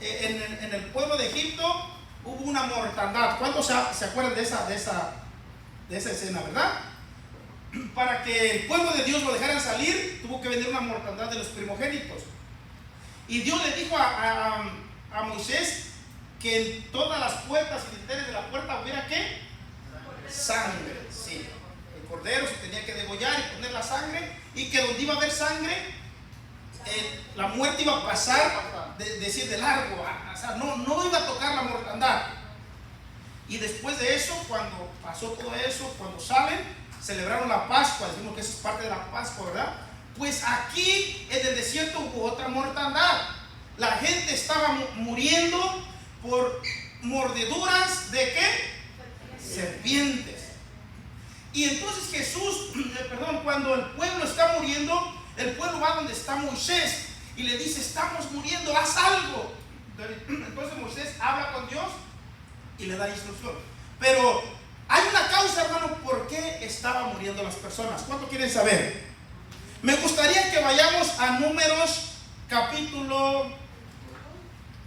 en el pueblo de Egipto hubo una mortandad. ¿Cuántos se acuerdan de esa escena, verdad? Para que el pueblo de Dios lo dejaran salir, tuvo que venir una mortandad de los primogénitos. Y Dios le dijo a Moisés que en todas las puertas y dinteles de la puerta hubiera ¿qué? Sangre. Sí. El cordero se tenía que degollar y poner la sangre, y que donde iba a haber sangre, la muerte iba a pasar de largo, o sea, no iba a tocar la mortandad. Y después de eso, cuando pasó todo eso, cuando salen, celebraron la Pascua. Decimos que eso es parte de la Pascua, ¿verdad? Pues aquí en el desierto hubo otra mortandad. La gente estaba muriendo por mordeduras de ¿qué? Serpientes. Y entonces Jesús, cuando el pueblo está muriendo, el pueblo va donde está Moisés y le dice: estamos muriendo, haz algo. Entonces Moisés habla con Dios y le da instrucción. Pero hay una causa, hermano, por qué estaban muriendo las personas. ¿Cuánto quieren saber? Me gustaría que vayamos a Números capítulo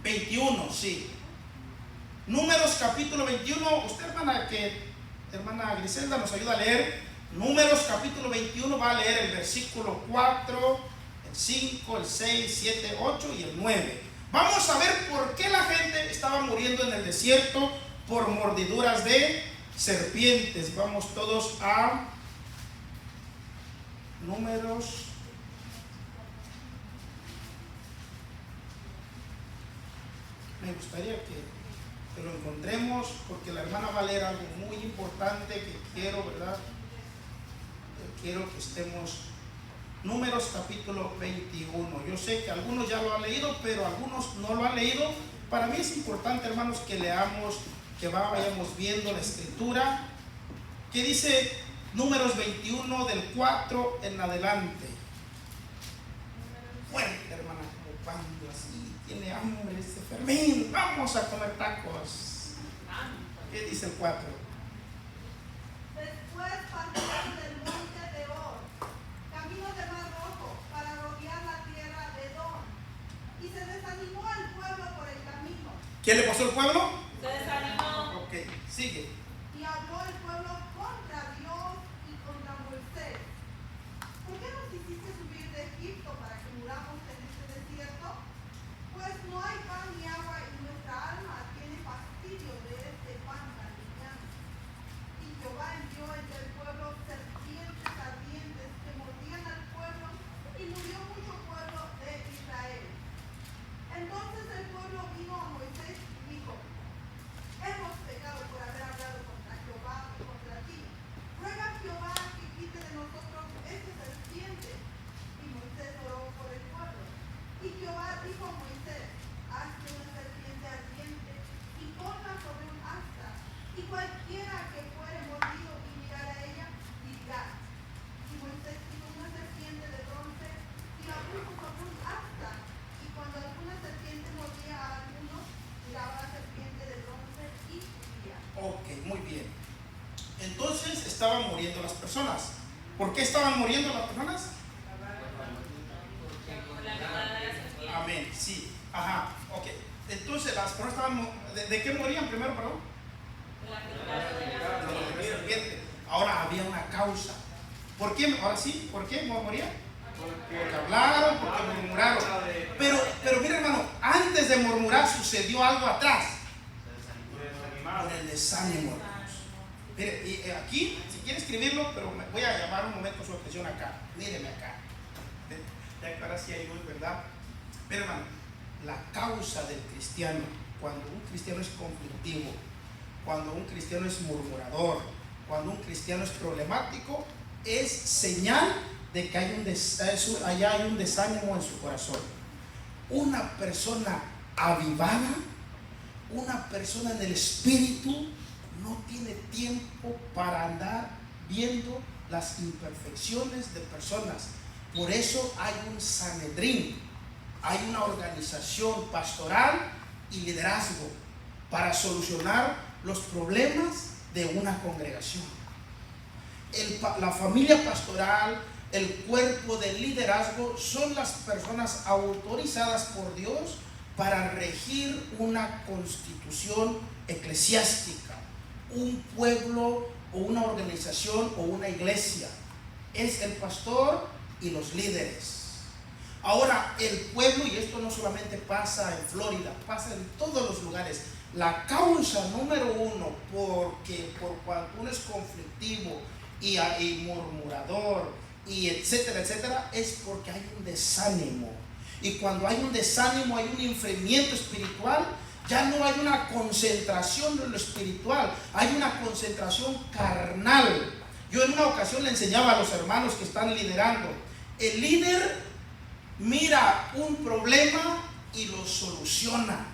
21, sí. Números capítulo 21. Usted, hermana Griselda, nos ayuda a leer Números capítulo 21. Va a leer el versículo 4, el 5, el 6, 7, 8 y el 9. Vamos a ver por qué la gente estaba muriendo en el desierto por mordeduras de serpientes. Vamos todos a Números. Me gustaría que lo encontremos, porque la hermana va a leer algo muy importante que quiero, ¿verdad? Quiero que estemos. Números capítulo 21. Yo sé que algunos ya lo han leído, pero algunos no lo han leído. Para mí es importante, hermanos, que leamos, que vayamos viendo la escritura. ¿Qué dice Números 21 del 4 en adelante? Fuerte, hermana, como cuando así tiene hambre este Fermín, vamos a comer tacos. ¿Qué dice el 4? Después partieron del monte de Or, camino de Mar Rojo, para rodear la tierra de Edom. Y se desanimó el pueblo por el camino. ¿Qué le pasó al pueblo? Se desanimó. Ok, sigue. Y habló el pueblo contra Dios y contra Moisés. ¿Por qué nos hiciste subir de Egipto para que muramos en este desierto? Pues no hay pan ni agua y nuestra alma tiene fastidio de este pan tan liviano. Y Jehová envió entre el pueblo serpientes ardientes que mordían al pueblo, y murió mucho pueblo de Israel. Entonces el pueblo vino a Moisés y dijo: hemos pecado por haber hablado contra Jehová y contra ti. Ruega a Jehová que quite de nosotros esta serpiente. Y Moisés oró por el pueblo. Y Jehová dijo a Moisés: hazte una serpiente ardiente y ponla sobre un asta, y cualquiera que fuere mordido y mirare a ella, vivirá. Y Moisés hizo una serpiente de bronce y la puso sobre un asta, y cuando alguna serpiente mordía a alguno, miraba la serpiente de bronce y vivía. Ok, muy bien. Entonces estaban muriendo las personas. ¿Por qué estaban muriendo las personas? Amén, sí. Ajá, ok. Entonces las personas estaban. ¿De qué morían primero, perdón? De la serpiente. Ahora había una causa. ¿Por qué? Ahora sí, ¿por qué morían? Porque hablaron, porque murmuraron. Pero mira, hermano, antes de murmurar sucedió algo atrás. Por el desánimo, hermanos. Mire, y aquí, si quiere escribirlo, pero voy a llamar un momento su atención acá. Míreme acá. Ya que ahora sí hay luz, ¿verdad? Mira, hermano, la causa del cristiano, cuando un cristiano es conflictivo, cuando un cristiano es murmurador, cuando un cristiano es problemático, es señal de que hay un desánimo en su corazón. Una persona avivada, una persona en el espíritu, no tiene tiempo para andar viendo las imperfecciones de personas. Por eso hay un Sanedrín, hay una organización pastoral y liderazgo para solucionar los problemas de una congregación. La familia pastoral, el cuerpo de liderazgo son las personas autorizadas por Dios para regir una constitución eclesiástica, un pueblo o una organización o una iglesia. Es el pastor y los líderes. Ahora, el pueblo, y esto no solamente pasa en Florida, pasa en todos los lugares. La causa número uno por cuando uno es conflictivo y murmurador y etcétera, etcétera, es porque hay un desánimo. Y cuando hay un desánimo, hay un enfriamiento espiritual. Ya no hay una concentración en lo espiritual, hay una concentración carnal. Yo en una ocasión le enseñaba a los hermanos que están liderando. El líder mira un problema y lo soluciona.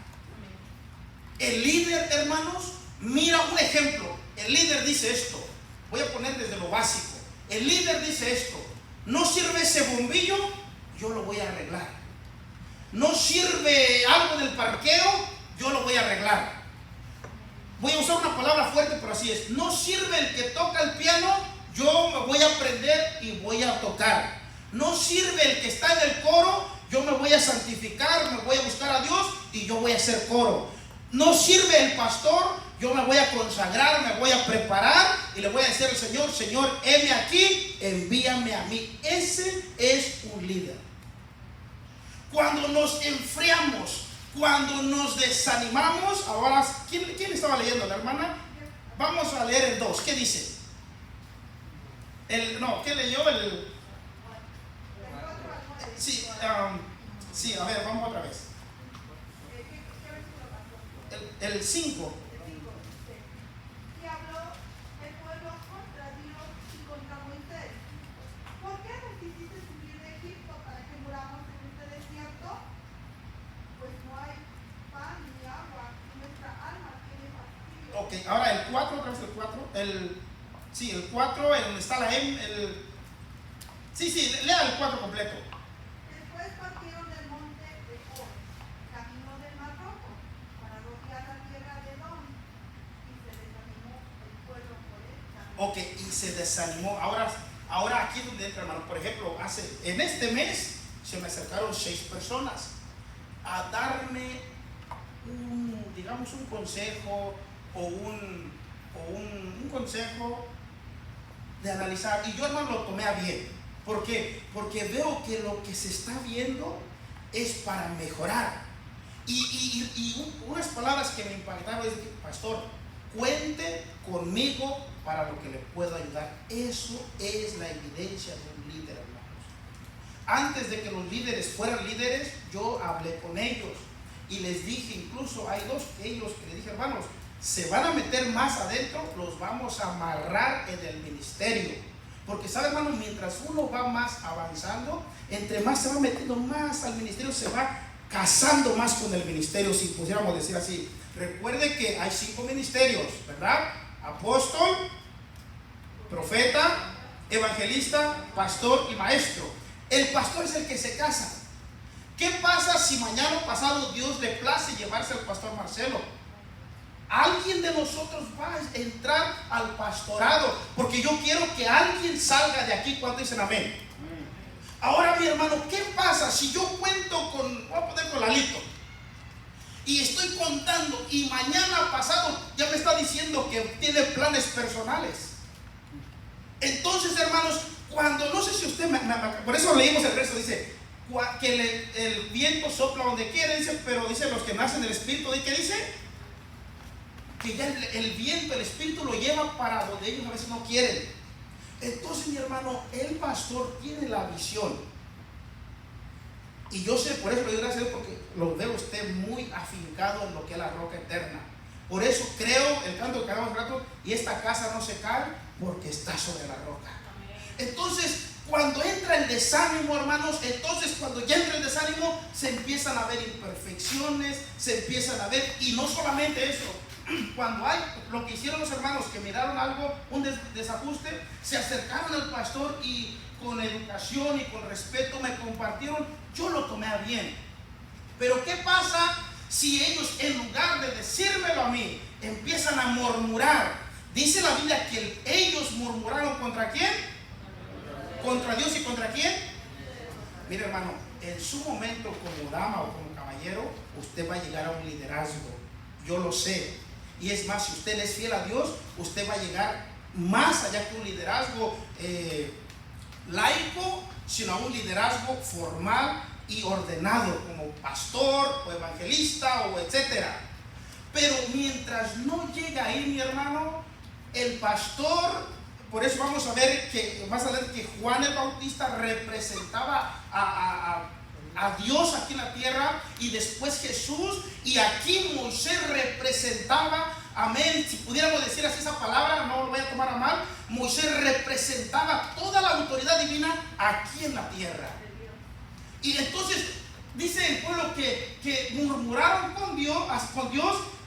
El líder, hermanos, mira un ejemplo. El líder dice esto. Voy a poner desde lo básico. El líder dice esto: no sirve ese bombillo, yo lo voy a arreglar. No sirve algo del parqueo, yo lo voy a arreglar. Voy a usar una palabra fuerte, pero así es. No sirve el que toca el piano, yo me voy a aprender y voy a tocar. No sirve el que está en el coro, yo me voy a santificar, me voy a buscar a Dios y yo voy a hacer coro. No sirve el pastor, yo me voy a consagrar, me voy a preparar y le voy a decir al Señor: Señor, heme aquí, envíame a mí. Ese es un líder. Cuando nos enfriamos, cuando nos desanimamos, ahora, ¿quién estaba leyendo? ¿La hermana? Vamos a leer el 2. ¿Qué dice? ¿Qué leyó? Sí, a ver, vamos otra vez. El 5. Y habló el pueblo contra Dios y contra Moisés. ¿Por qué nos hiciste subir de Egipto para que muramos en este desierto? Pues no hay pan ni agua y nuestra alma tiene fastidio. Ok, ahora el 4, otra vez el 4. El 4, donde está la M. Lea el 4 completo. Después partieron del monte de Hor, camino del Mar Rojo, para rodear la tierra de Edom, y se desanimó el pueblo por el camino. Ok, y se desanimó. Ahora aquí es donde entra, hermano. Por ejemplo, en este mes se me acercaron 6 personas a darme un consejo o un consejo de analizar. Y yo, hermano, lo tomé a bien. ¿Por qué? Porque veo que lo que se está viendo es para mejorar. Y unas palabras que me impactaron es: pastor, cuente conmigo para lo que le puedo ayudar. Eso es la evidencia de un líder, hermanos. Antes de que los líderes fueran líderes, yo hablé con ellos y les dije, incluso hay 2 de ellos que les dije: hermanos, se van a meter más adentro, los vamos a amarrar en el ministerio. Porque, ¿sabe, hermano? Mientras uno va más avanzando, entre más se va metiendo más al ministerio, se va casando más con el ministerio, si pudiéramos decir así. Recuerde que hay 5 ministerios, ¿verdad? Apóstol, profeta, evangelista, pastor y maestro. El pastor es el que se casa. ¿Qué pasa si mañana o pasado Dios le place llevarse al pastor Marcelo? Alguien de nosotros va a entrar al pastorado, porque yo quiero que alguien salga de aquí. Cuando dicen amén. Ahora, mi hermano, ¿qué pasa si yo cuento voy a poner con Lalito, y estoy contando, y mañana pasado ya me está diciendo que tiene planes personales? Entonces, hermanos, no sé si usted por eso leímos el resto, dice que el viento sopla donde quiere, dice, pero dice los que nacen del Espíritu, ¿qué dice? Que ya el viento, el Espíritu lo lleva para donde ellos a veces no quieren. Entonces, mi hermano, el pastor tiene la visión. Y yo sé, por eso le doy gracias a Dios, porque lo veo usted muy afincado en lo que es la roca eterna. Por eso creo el canto que cantamos un rato: y esta casa no se cae porque está sobre la roca. Entonces, cuando entra el desánimo, hermanos, cuando ya entra el desánimo, se empiezan a ver imperfecciones, se empiezan a ver, y no solamente eso. Cuando hay lo que hicieron los hermanos, que miraron algo, un desajuste, se acercaron al pastor y con educación y con respeto me compartieron. Yo lo tomé a bien. Pero ¿qué pasa si ellos, en lugar de decírmelo a mí, empiezan a murmurar? Dice la Biblia que ellos murmuraron ¿contra quién? Contra Dios. ¿Y contra quién? Mira, hermano, en su momento, como dama o como caballero, caballero, usted va a llegar a un liderazgo. Yo lo sé. Y es más, si usted es fiel a Dios, usted va a llegar más allá que un liderazgo laico, sino a un liderazgo formal y ordenado, como pastor o evangelista o etcétera. Pero mientras no llega ahí, mi hermano, el pastor, por eso vamos a ver que más adelante que Juan el Bautista representaba a Dios aquí en la tierra, y después Jesús, y aquí Moisés representaba, amén, si pudiéramos decir así esa palabra, no lo voy a tomar a mal, Moisés representaba toda la autoridad divina aquí en la tierra. Y entonces dice el pueblo que murmuraron con Dios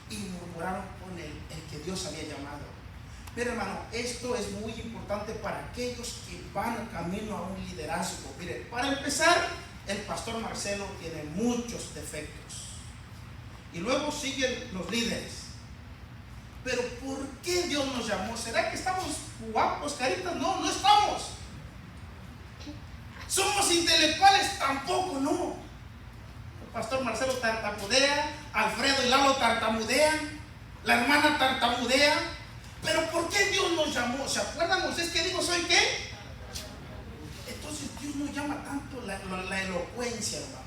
y murmuraron con el que Dios había llamado. Pero hermano, esto es muy importante para aquellos que van camino a un liderazgo. Mire, para empezar, el pastor Marcelo tiene muchos defectos. Y luego siguen los líderes. Pero ¿por qué Dios nos llamó? ¿Será que estamos guapos, caritas? No, no estamos. ¿Somos intelectuales? Tampoco, no. El pastor Marcelo tartamudea, Alfredo y Lalo tartamudean, la hermana tartamudea. Pero ¿por qué Dios nos llamó? ¿Se acuerdan Moisés que dijo, soy qué? Entonces Dios no llama tanto la elocuencia, hermanos.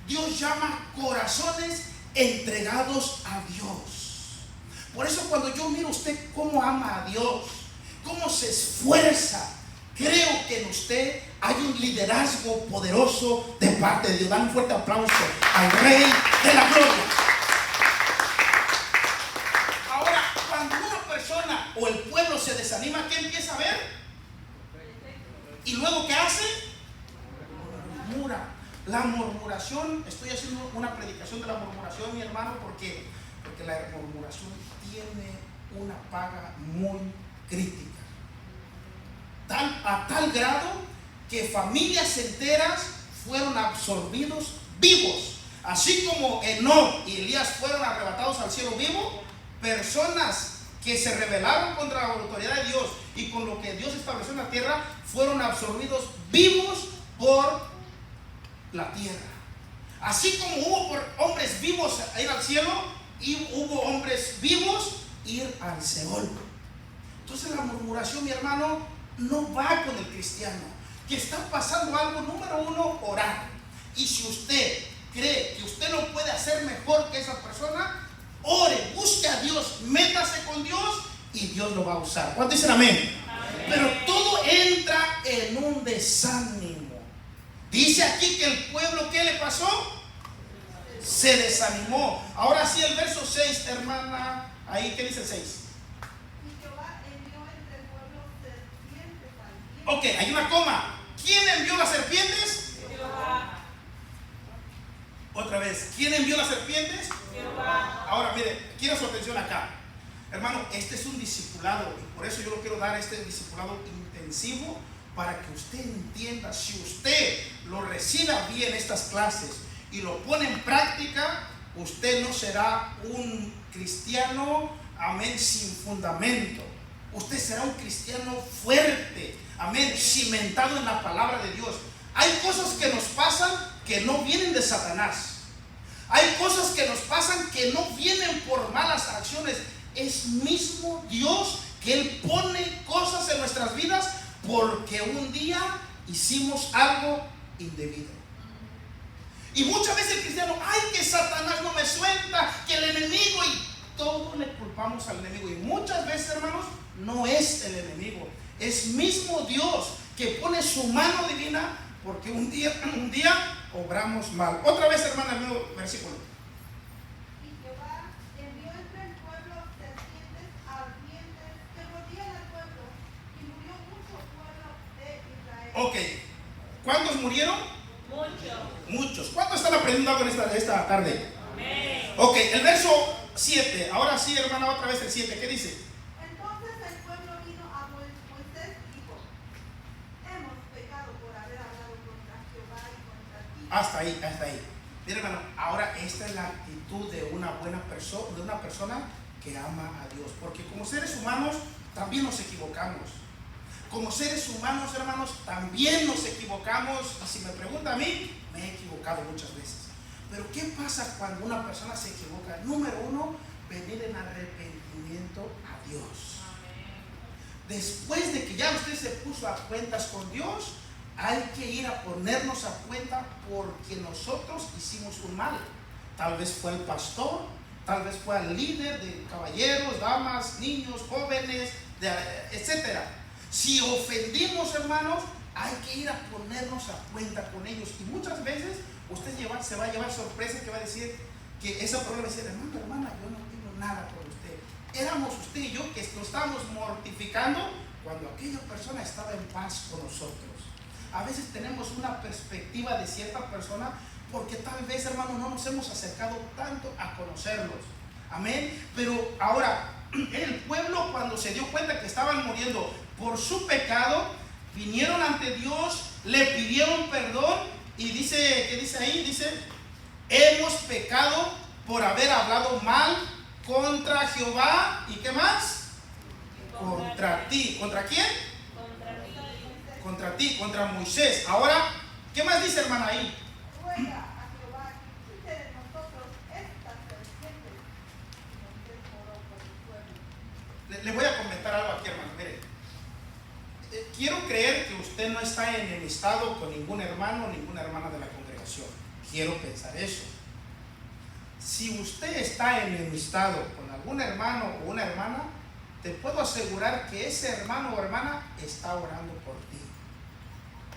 Dios llama corazones entregados a Dios. Por eso cuando yo miro a usted cómo ama a Dios, cómo se esfuerza, creo que en usted hay un liderazgo poderoso de parte de Dios. Dan un fuerte aplauso al Rey de la Gloria. Ahora, cuando una persona o el pueblo se desanima, ¿qué empieza a ver? ¿Y luego qué hace? Murmura. La murmuración, estoy haciendo una predicación de la murmuración, mi hermano, porque la murmuración tiene una paga muy crítica. A tal grado que familias enteras fueron absorbidos vivos. Así como Enoc y Elías fueron arrebatados al cielo vivo, personas que se rebelaron contra la autoridad de Dios y con lo que Dios estableció en la tierra, fueron absorbidos vivos por la tierra. Así como hubo hombres vivos ir al cielo, y hubo hombres vivos ir al Seol. Entonces la murmuración, mi hermano, no va con el cristiano. Que está pasando algo, número uno, orar. Y si usted cree que usted no puede hacer mejor que esa persona, ore, busque a Dios, métase con Dios y Dios lo va a usar. ¿Cuántos dicen amén? Amén. Pero todo entra en un desánimo. Dice aquí que el pueblo, ¿qué le pasó? Se desanimó. Ahora sí, el verso 6, hermana, ahí, ¿qué dice el 6? Y Jehová envió entre el pueblo serpientes al Ok, hay una coma. ¿Quién envió las serpientes? Jehová. Otra vez, ¿quién envió las serpientes? Jehová. Ahora, mire, quiero su atención acá. Hermano, este es un discipulado y por eso yo lo quiero dar este discipulado intensivo para que usted entienda. Si usted lo recibe bien estas clases y lo pone en práctica, usted no será un cristiano, amén, sin fundamento. Usted será un cristiano fuerte, amén, cimentado en la palabra de Dios. Hay cosas que nos pasan que no vienen de Satanás. Hay cosas que nos pasan que no vienen por malas acciones. Es mismo Dios que Él pone cosas en nuestras vidas porque un día hicimos algo indebido. Y muchas veces el cristiano, ay, que Satanás no me suelta, que el enemigo, y todo le culpamos al enemigo. Y muchas veces, hermanos, no es el enemigo, es mismo Dios que pone su mano divina porque un día obramos mal. Otra vez, hermana, el nuevo versículo. Y Jehová envió entre el pueblo serpientes ardientes que mordían al pueblo, y murió mucho pueblo de Israel. Ok, ¿cuántos murieron? Muchos. ¿Cuántos están aprendiendo algo en esta tarde? Amén. Ok, el verso 7. Ahora sí, hermana, otra vez el 7. ¿Qué dice? Entonces el pueblo vino a Moisés y dijo: hemos pecado por haber hablado contra Jehová y contra ti. Hasta ahí. Mira, hermano, ahora esta es la actitud de una buena persona, de una persona que ama a Dios. Porque como seres humanos también nos equivocamos. Como seres humanos, hermanos, también nos equivocamos. Y si me pregunta a mí, me he equivocado muchas veces. Pero ¿qué pasa cuando una persona se equivoca? Número uno, venir en arrepentimiento a Dios. Después de que ya usted se puso a cuentas con Dios, hay que ir a ponernos a cuenta porque nosotros hicimos un mal. Tal vez fue el pastor, tal vez fue el líder de caballeros, damas, niños, jóvenes, etcétera. Si ofendimos, hermanos, hay que ir a ponernos a cuenta con ellos. Y muchas veces usted se va a llevar sorpresa, que va a decir que esa persona va a decir: hermana, yo no tengo nada por usted. Éramos usted y yo que nos estábamos mortificando cuando aquella persona estaba en paz con nosotros. A veces tenemos una perspectiva de cierta persona porque tal vez, hermano, no nos hemos acercado tanto a conocerlos. Amén. Pero ahora, el pueblo, cuando se dio cuenta que estaban muriendo por su pecado, vinieron ante Dios, le pidieron perdón y dice, ¿qué dice ahí? Dice: hemos pecado por haber hablado mal contra Jehová. ¿Y qué más? Contra ti. ¿Contra quién? Contra ti, contra Moisés. Ahora, ¿qué más dice, hermana, ahí? Ruega a Jehová que quite de nosotros estas serpientes. Entonces oró por el pueblo. Le voy a comentar algo aquí, hermano. Mire, quiero creer que usted no está enemistado con ningún hermano o ninguna hermana de la congregación. Quiero pensar eso. Si usted está enemistado con algún hermano o una hermana, te puedo asegurar que ese hermano o hermana está orando por ti.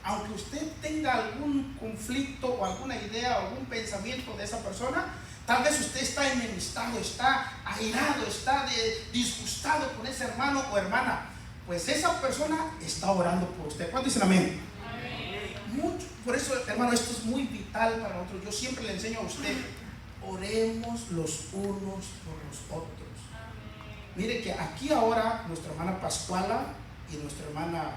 Aunque usted tenga algún conflicto o alguna idea o algún pensamiento de esa persona, tal vez usted está enemistado, está airado, está disgustado con ese hermano o hermana, pues esa persona está orando por usted. ¿Cuántos dicen amén? Amén. Mucho. Por eso, hermano, esto es muy vital para nosotros. Yo siempre le enseño a usted: oremos los unos por los otros. Amén. Mire que aquí ahora nuestra hermana Pascuala y nuestra hermana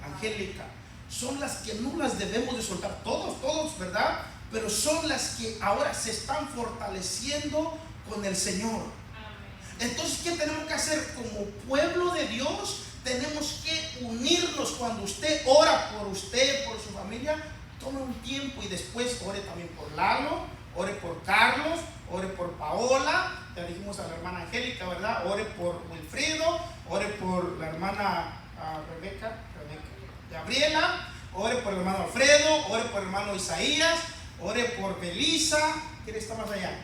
Angélica son las que no las debemos de soltar, todos, ¿verdad? Pero son las que ahora se están fortaleciendo con el Señor. Entonces, ¿qué tenemos que hacer? Como pueblo de Dios, tenemos que unirnos. Cuando usted ora por usted, por su familia, tome un tiempo y después ore también por Lalo, ore por Carlos, ore por Paola, ya dijimos a la hermana Angélica, ¿verdad? Ore por Wilfrido, ore por la hermana Rebeca, Gabriela, ore por el hermano Alfredo, ore por el hermano Isaías, ore por Belisa. ¿Quién está más allá?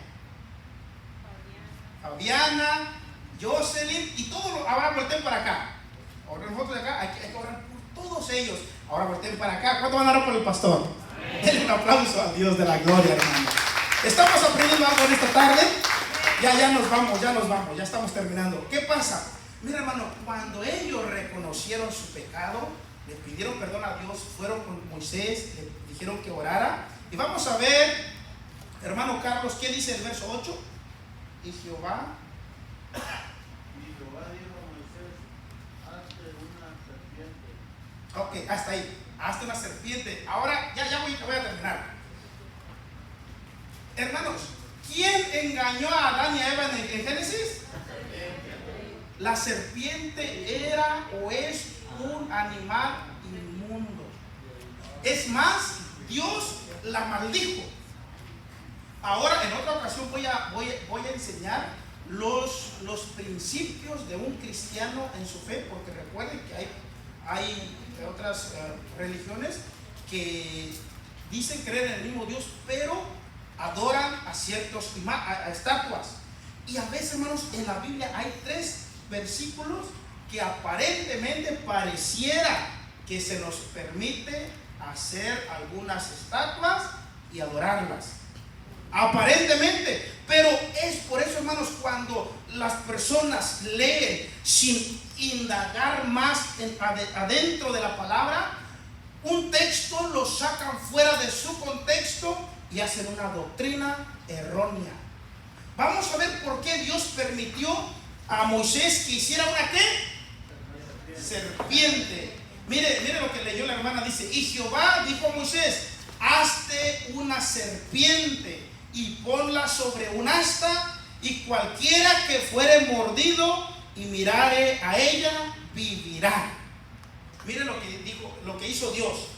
Fabiana, Jocelyn y todos. Ahora volteen para acá. Ahora nosotros de acá hay que orar por todos ellos. Ahora volteen para acá. ¿Cuánto van a orar por el pastor? Denle un aplauso a Dios de la gloria, hermano. Estamos aprendiendo algo en esta tarde. Ya nos vamos, ya estamos terminando. ¿Qué pasa? Mira, hermano, cuando ellos reconocieron su pecado, le pidieron perdón a Dios, fueron con Moisés, le dijeron que orara. Y vamos a ver, hermano Carlos, ¿qué dice el verso 8? Y Jehová dijo a Moisés: hazte una serpiente. Ok, hasta ahí. Hazte una serpiente. Ahora ya voy a terminar. Hermanos, ¿quién engañó a Adán y a Eva en Génesis? La serpiente era o es un animal inmundo. Es más, Dios la maldijo. Ahora, en otra ocasión voy a enseñar los principios de un cristiano en su fe, porque recuerden que hay otras religiones que dicen creer en el mismo Dios, pero adoran a ciertos a estatuas. Y a veces, hermanos, en la Biblia hay 3 versículos que aparentemente pareciera que se nos permite hacer algunas estatuas y adorarlas. Aparentemente. Pero es por eso, hermanos, cuando las personas leen sin indagar más adentro de la palabra, un texto lo sacan fuera de su contexto y hacen una doctrina errónea. Vamos a ver por qué Dios permitió a Moisés que hiciera una ¿qué? Serpiente. Mire lo que leyó la hermana, dice: y Jehová dijo a Moisés: hazte una serpiente y ponla sobre un asta, y cualquiera que fuere mordido y mirare a ella, vivirá. Mire lo que dijo, lo que hizo Dios.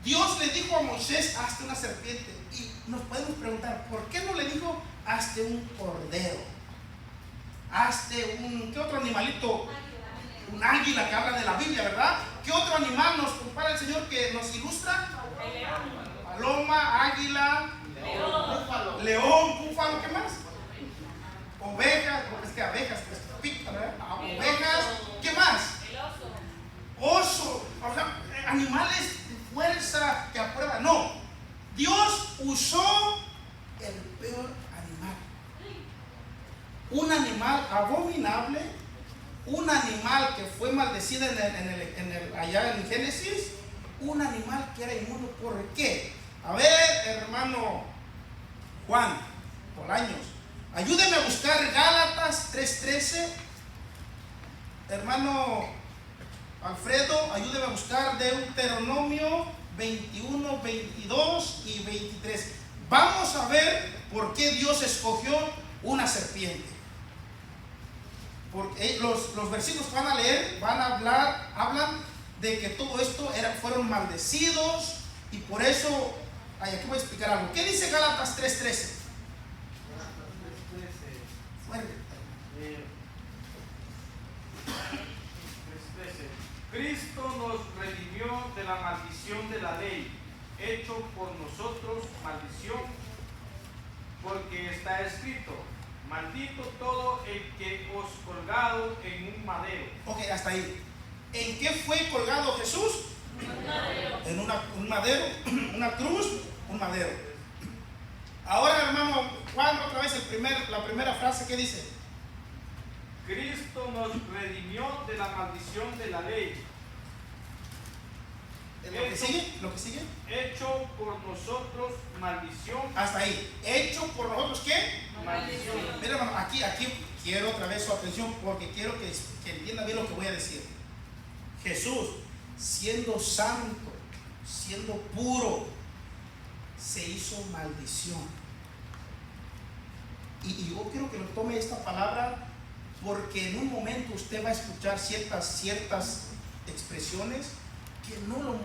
Dios le dijo a Moisés, hazte una serpiente. Y nos podemos preguntar, ¿por qué no le dijo, hazte un cordero? Hazte ¿qué otro animalito? Un águila, que habla de la Biblia, ¿verdad? ¿Qué otro animal nos compara el Señor que nos ilustra? Paloma, águila, león, búfalo, ¿qué más? Ovejas, es que abejas, ¿verdad? Ovejas, ¿qué más? Oso, o sea, animales de fuerza que aprueban. No, Dios usó el peor animal. Un animal abominable, un animal que fue maldecido allá en Génesis, un animal que era inmundo. ¿Por qué? A ver, hermano Juan Bolaños, ayúdeme a buscar Gálatas 3:13. Hermano Alfredo, ayúdeme a buscar Deuteronomio 21, 22 y 23. Vamos a ver por qué Dios escogió una serpiente. Porque los versículos que van a leer hablan de que todo esto fueron maldecidos, y por eso, aquí voy a explicar algo. ¿Qué dice Gálatas 3:13? Cristo nos redimió de la maldición de la ley, hecho por nosotros maldición, porque está escrito: maldito todo el que os colgado en un madero. Ok, hasta ahí. ¿En qué fue colgado Jesús? En un madero, una cruz, un madero. Ahora, hermano Juan, otra vez la primera frase, ¿qué dice? Cristo nos redimió de la maldición de la ley. ¿Lo que sigue? Hecho por nosotros maldición. Hasta ahí. ¿Hecho por nosotros qué? Maldición. Mira, hermano, aquí quiero otra vez su atención, porque quiero que entienda bien lo que voy a decir. Jesús, siendo santo, siendo puro, se hizo maldición. Y yo quiero que lo tome esta palabra, porque en un momento usted va a escuchar ciertas expresiones que no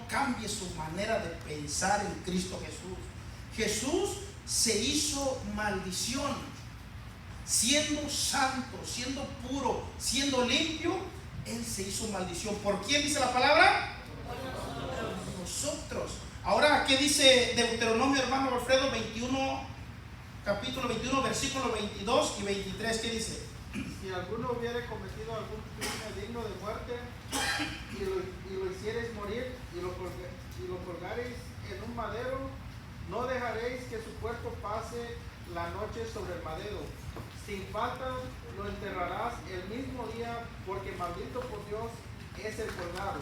cambie su manera de pensar en Cristo Jesús. Jesús se hizo maldición, siendo santo, siendo puro, siendo limpio. Él se hizo maldición. ¿Por quién dice la palabra? Por nosotros. Ahora, ¿qué dice Deuteronomio, hermano Alfredo? Capítulo 21, versículo 22 y 23, ¿qué dice? Si alguno hubiere cometido algún crimen digno de muerte y lo hiciereis morir y lo colgareis en un madero, no dejaréis que su cuerpo pase la noche sobre el madero. Sin falta lo enterrarás el mismo día, porque maldito por Dios es el colgado.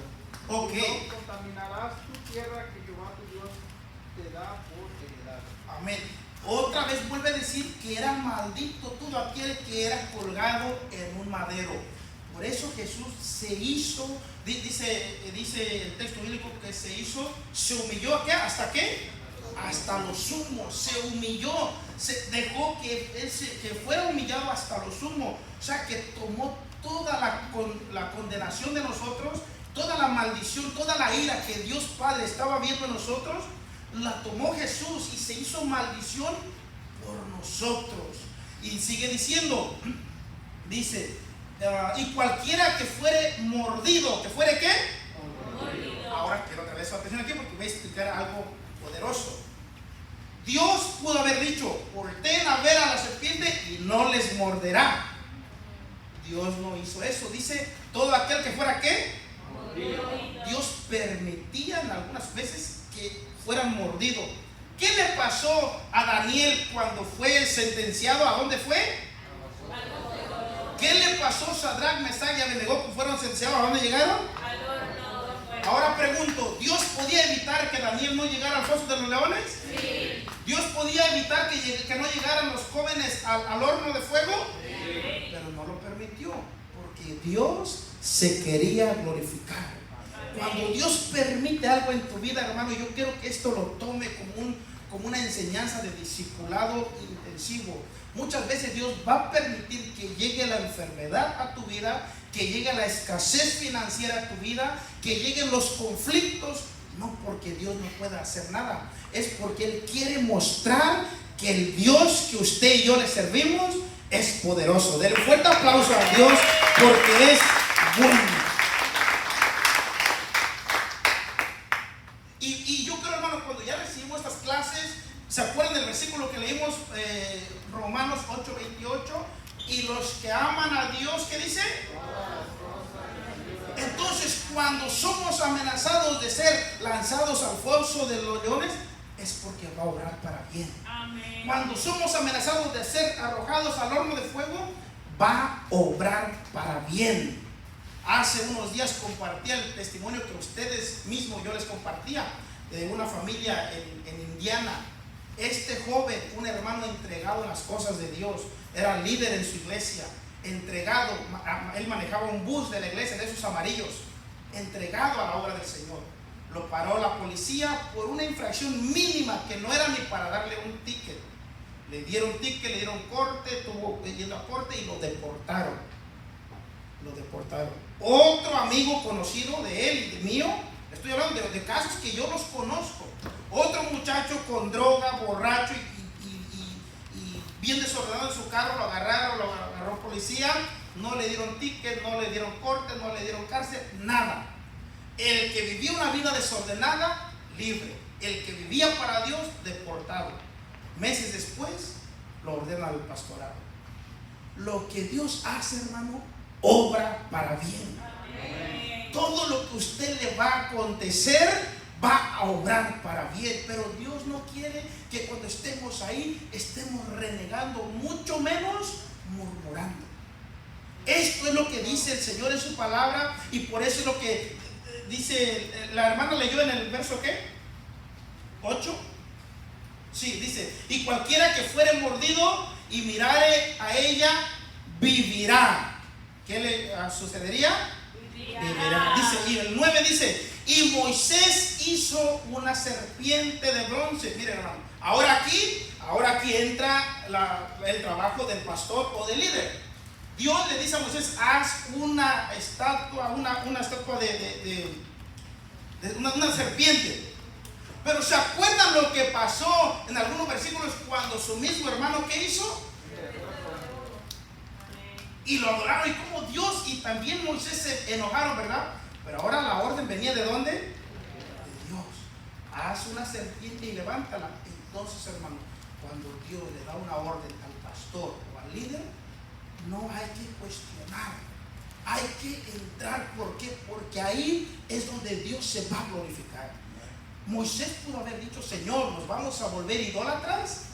Ok. Y no contaminarás tu tierra que Jehová tu Dios te da por heredad. Amén. Otra vez vuelve a decir que era maldito todo aquel que era colgado en un madero. Por eso Jesús se hizo, dice el texto bíblico que se humilló. ¿Hasta qué? Hasta lo sumo. Se humilló, dejó que fuera humillado hasta lo sumo. O sea, que tomó toda la condenación de nosotros, toda la maldición, toda la ira que Dios Padre estaba viendo en nosotros. La tomó Jesús y se hizo maldición por nosotros. Y sigue diciendo, dice, y cualquiera que fuere mordido, ¿que fuere qué? Mordido. Ahora quiero otra vez su atención aquí, porque voy a explicar algo poderoso. Dios pudo haber dicho, volteen a ver a la serpiente y no les morderá. Dios no hizo eso. Dice, todo aquel que fuera ¿qué? Mordido. Dios permitía en algunas veces que fueran mordidos. ¿Qué le pasó a Daniel cuando fue sentenciado? ¿A dónde fue? ¿Qué le pasó a Sadrach, Mesach y Abednego que fueron sentenciados? ¿A dónde llegaron? Ahora pregunto, ¿Dios podía evitar que Daniel no llegara al foso de los leones? Sí. ¿Dios podía evitar que no llegaran los jóvenes al horno de fuego? Sí. Pero no lo permitió, porque Dios se quería glorificar. Cuando Dios permite algo en tu vida, hermano, yo quiero que esto lo tome como una enseñanza de discipulado intensivo. Muchas veces Dios va a permitir que llegue la enfermedad a tu vida, que llegue la escasez financiera a tu vida, que lleguen los conflictos, no porque Dios no pueda hacer nada, es porque Él quiere mostrar que el Dios que usted y yo le servimos es poderoso. Denle un fuerte aplauso a Dios porque es bueno. Y yo creo, hermano, cuando ya recibimos estas clases, ¿se acuerdan del versículo que leímos? Romanos 8:28. Y los que aman a Dios, ¿qué dice? Entonces, cuando somos amenazados de ser lanzados al foso de los leones, es porque va a obrar para bien. Amén. Cuando somos amenazados de ser arrojados al horno de fuego, va a obrar para bien. Hace unos días compartía el testimonio que ustedes mismos yo les compartía de una familia en Indiana. Este joven, un hermano entregado en las cosas de Dios, era líder en su iglesia, entregado. Él manejaba un bus de la iglesia, de esos amarillos, entregado a la obra del Señor. Lo paró la policía por una infracción mínima que no era ni para darle un ticket. Le dieron ticket, le dieron corte, estuvo yendo a corte y lo deportaron. Otro amigo conocido de él y de mío, estoy hablando de casos que yo los conozco. Otro muchacho con droga, borracho y bien desordenado en su carro, lo agarró policía, no le dieron ticket, no le dieron corte, no le dieron cárcel, nada. El que vivía una vida desordenada, libre. El que vivía para Dios, deportado. Meses después, lo ordena al pastorado. Lo que Dios hace, hermano, obra para bien. Amén. Todo lo que usted le va a acontecer va a obrar para bien, pero Dios no quiere que cuando estemos ahí estemos renegando, mucho menos murmurando. Esto es lo que dice el Señor en su palabra, y por eso es lo que dice, la hermana leyó en el verso ¿qué? 8. Sí, dice, y cualquiera que fuere mordido y mirare a ella, vivirá. ¿Qué le sucedería? Vivirá. Dice, y el 9 dice, y Moisés hizo una serpiente de bronce. Miren, hermano, ahora aquí entra el trabajo del pastor o del líder. Dios le dice a Moisés, haz una estatua, una estatua de una serpiente. Pero ¿se acuerdan lo que pasó en algunos versículos cuando su mismo hermano ¿qué hizo? Y lo adoraron, y como Dios y también Moisés se enojaron, ¿verdad? Pero ahora la orden venía ¿de dónde? De Dios. Haz una serpiente y levántala. Entonces, hermano, cuando Dios le da una orden al pastor o al líder, no hay que cuestionar, hay que entrar. ¿Por qué? Porque ahí es donde Dios se va a glorificar. Moisés pudo haber dicho, Señor, ¿nos vamos a volver idólatras?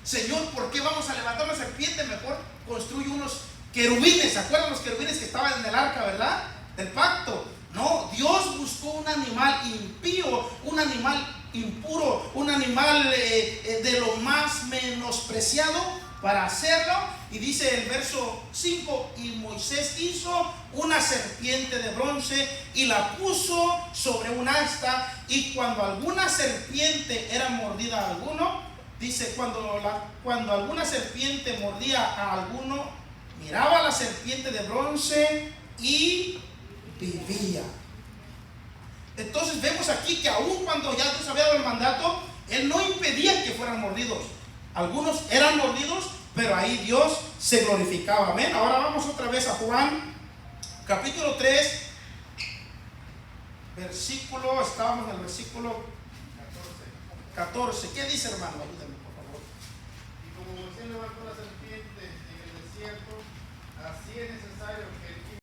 Señor, ¿por qué vamos a levantar una serpiente? Mejor construye unos querubines. ¿Se acuerdan los querubines que estaban en el arca, verdad? Del pacto. No, Dios buscó un animal impío, un animal impuro, un animal de lo más menospreciado para hacerlo. Y dice el verso 5, y Moisés hizo una serpiente de bronce y la puso sobre un asta, y cuando alguna serpiente era mordida a alguno, dice, cuando alguna serpiente mordía a alguno, miraba la serpiente de bronce y vivía. Entonces vemos aquí que aun cuando ya Dios había dado el mandato, Él no impedía que fueran mordidos. Algunos eran mordidos, pero ahí Dios se glorificaba. Amén. Ahora vamos otra vez a Juan, capítulo 3, estábamos en el versículo 14. ¿Qué dice, hermano? Ayúdame, por favor. Y como Moisés levantó la serpiente en el desierto, así es necesario que